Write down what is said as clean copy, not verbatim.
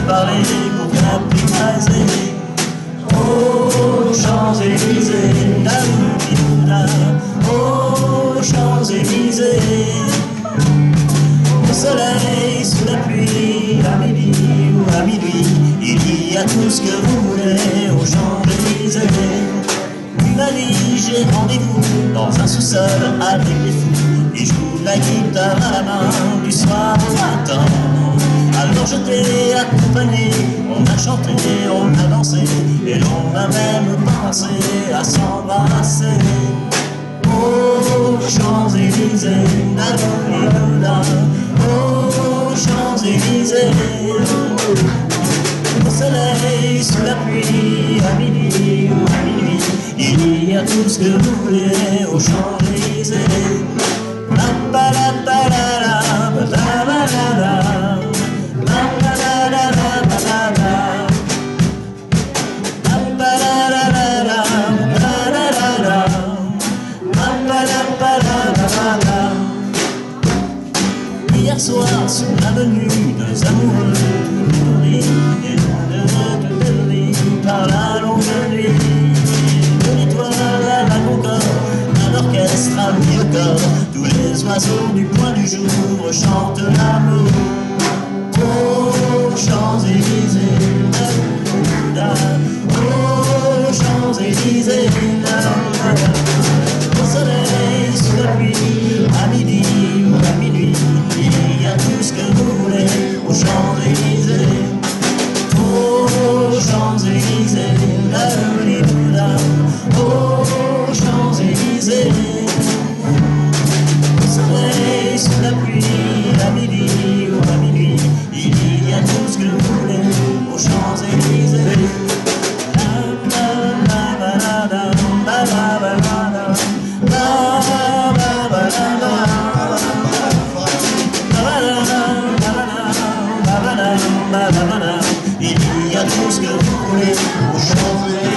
parler pour t'apprivoiser. Oh, Champs-Élysées, la boudinoula. Oh, Champs-Élysées. Au soleil, sous la pluie, à midi ou à minuit, il y a tout ce que vous voulez aux Champs-Élysées. Il m'a dit j'ai rendez-vous dans un sous-sol avec des fous, et joue la guitare à la main du soir au matin. Alors je t'ai accompagné, on a chanté, on a dansé, et l'on a même pensé à s'embrasser. Oh, Champs-Élysées, la boulinoula. Oh, Champs-Élysées. Au soleil, sous la pluie, à midi ou à minuit, il y a tout ce que vous voulez aux Champs-Élysées. Hier soir, sous l'avenue, deux amoureux nourris et de par la longue nuit. De l'étoile à la concorde, un orchestre à mi-corps, tous les oiseaux du point du jour chantent l'amour. Oh, Champs-Élysées, oh, Champs-Élysées, au soleil, sous la pluie, à midi ou à minuit, il y a tout ce que vous voulez aux Champs-Élysées. Oh, Champs-Élysées, la boulinoula. Oh, Champs-Élysées. Au soleil, sous la pluie, à midi ou à minuit, il y a tout ce que vous voulez aux Champs-Élysées. Il y a tout ce que vous voulez aux Champs-Élysées.